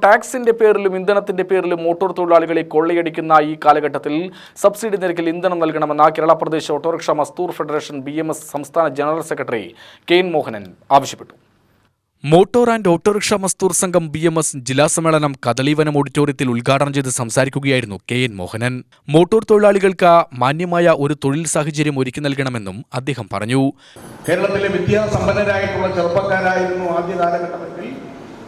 ടാക്സിന്റെ പേരിലും ഇന്ധനത്തിന്റെ പേരിലും മോട്ടോർ തൊഴിലാളികളെ കൊള്ളയടിക്കുന്ന ഈ കാലഘട്ടത്തിൽ സബ്സിഡി നിരക്കിൽ ഇന്ധനം നൽകണമെന്ന് കേരള പ്രദേശ് ഓട്ടോറിക്ഷ മസ്ദൂർ ഫെഡറേഷൻ BMS സംസ്ഥാന ജനറൽ സെക്രട്ടറി KN മോഹനൻ ആവശ്യപ്പെട്ടു. മോട്ടോർ ആൻഡ് ഓട്ടോറിക്ഷ മസ്ദൂർ സംഘം BMS ജില്ലാ സമ്മേളനം കദളീവനം ഓഡിറ്റോറിയത്തിൽ ഉദ്ഘാടനം ചെയ്ത് സംസാരിക്കുകയായിരുന്നു KN മോഹനൻ. മോട്ടോർ തൊഴിലാളികൾക്ക് മാന്യമായ ഒരു തൊഴിൽ സാഹചര്യം ഒരുക്കി നൽകണമെന്നും അദ്ദേഹം പറഞ്ഞു. കേരളത്തിലെ വിദ്യാസമ്പന്നരായിട്ടുള്ള ചെറുപ്പക്കാരായിരുന്നു ആദ്യ കാലഘട്ടത്തിൽ.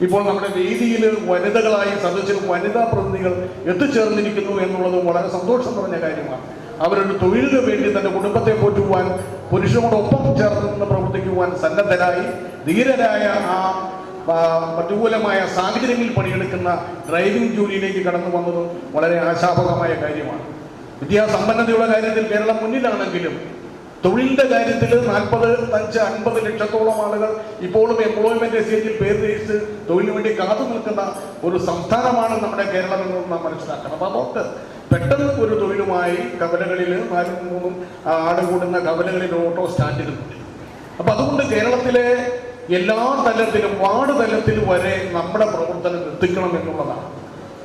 ഇപ്പോൾ നമ്മുടെ വേദിയിൽ വനിതകളായി സദസ്സിൽ വനിതാ പ്രതിനിധികൾ എത്തിച്ചേർന്നിരിക്കുന്നു എന്നുള്ളത് വളരെ സന്തോഷം നിറഞ്ഞ കാര്യമാണ്. അവരൊരു തൊഴിലിന് വേണ്ടി തന്റെ കുടുംബത്തെ പോറ്റുവാൻ പുരുഷനോടൊപ്പം ചേർന്ന് നിന്ന് പ്രവർത്തിക്കുവാൻ സന്നദ്ധരായി ധീരരായ ആ പ്രതികൂലമായ സാഹചര്യങ്ങളിൽ പണിയെടുക്കുന്ന ഡ്രൈവിംഗ് ജോലിയിലേക്ക് കടന്നു വന്നതും വളരെ ആശാവഹമായ കാര്യമാണ്. വിദ്യാസമ്പന്നതയുടെ കാര്യത്തിൽ കേരളം മുന്നിലാണെങ്കിലും തൊഴിലിന്റെ കാര്യത്തിൽ 45-50 ലക്ഷത്തോളം ആളുകൾ ഇപ്പോഴും എംപ്ലോയ്മെന്റ് എക്സ്ചേഞ്ചിൽ പേര് രജിസ്റ്റർ തൊഴിലിന് വേണ്ടി കാത്തു നിൽക്കുന്ന ഒരു സംസ്ഥാനമാണ് നമ്മുടെ കേരളം എന്ന് നാം മനസ്സിലാക്കണം. അപ്പോൾ അവർക്ക് പെട്ടെന്ന് ഒരു തൊഴിലുമായി കവലകളിൽ 4-3 ആട് കൂടുന്ന കവലകളിൽ ഓട്ടോ സ്റ്റാൻഡുകളുണ്ട്. അപ്പൊ അതുകൊണ്ട് കേരളത്തിലെ എല്ലാ തലത്തിലും വാർഡ് തലത്തിൽ വരെ നമ്മുടെ പ്രവർത്തനം എത്തിക്കണം എന്നുള്ളതാണ്.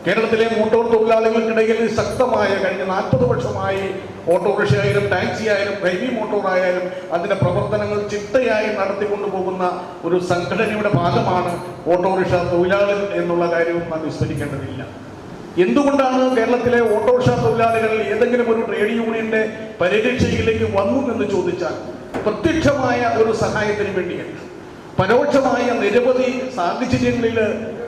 കേരളത്തിലെ മോട്ടോർ തൊഴിലാളികൾക്കിടയിൽ ശക്തമായ കഴിഞ്ഞ 40 വർഷമായി ഓട്ടോറിക്ഷ ആയാലും ടാക്സി ആയാലും ഹെവി മോട്ടോർ ആയാലും അതിന്റെ പ്രവർത്തനങ്ങൾ ചിട്ടയായി നടത്തിക്കൊണ്ടുപോകുന്ന ഒരു സംഘടനയുടെ ഭാഗമാണ് ഓട്ടോറിക്ഷ തൊഴിലാളികൾ എന്നുള്ള കാര്യവും നാം വിസ്മരിക്കേണ്ടതില്ല. എന്തുകൊണ്ടാണ് കേരളത്തിലെ ഓട്ടോറിക്ഷ തൊഴിലാളികൾ ഏതെങ്കിലും ഒരു ട്രേഡ് യൂണിയന്റെ പരിരക്ഷയിലേക്ക് വന്നു എന്ന് ചോദിച്ചാൽ പ്രത്യക്ഷമായ ഒരു സഹായത്തിന് വേണ്ടിയല്ല, പരോക്ഷമായ നിരവധി സാഹചര്യങ്ങളിൽ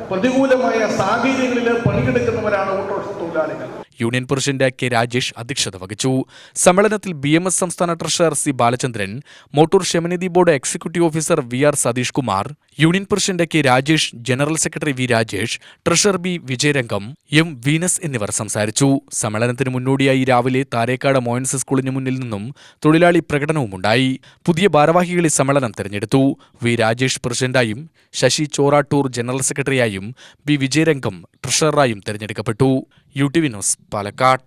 പ്രതികൂലമായ സാഹചര്യങ്ങളിൽ പണിയെടുക്കുന്നവരാണ് ഓട്ടോറിക്ഷ തൊഴിലാളികൾ. Union president K. രാജേഷ് അധ്യക്ഷത വഹിച്ചു. സമ്മേളനത്തിൽ BMS സംസ്ഥാന ട്രഷറർ C. ബാലചന്ദ്രൻ, മോട്ടോർ ക്ഷേമനിധി board executive officer VR Satheesh Kumar, union president K. Rajesh, general secretary V. Rajesh, treasurer B. Vijayarangam, M. Venus എന്നിവർ സംസാരിച്ചു. സമ്മേളനത്തിന് മുന്നോടിയായി രാവിലെ താരേക്കാട് മോയൻസ് സ്കൂളിന് മുന്നിൽ നിന്നും തൊഴിലാളി പ്രകടനവുമുണ്ടായി. പുതിയ ഭാരവാഹികളെ സമ്മേളനം തെരഞ്ഞെടുത്തു. V. രാജേഷ് പ്രസിഡന്റായും ശശി ചോറാട്ടൂർ ജനറൽ സെക്രട്ടറിയായും B. വിജയരംഗം ട്രഷററായും തെരഞ്ഞെടുക്കപ്പെട്ടു. UTV news Palakkad.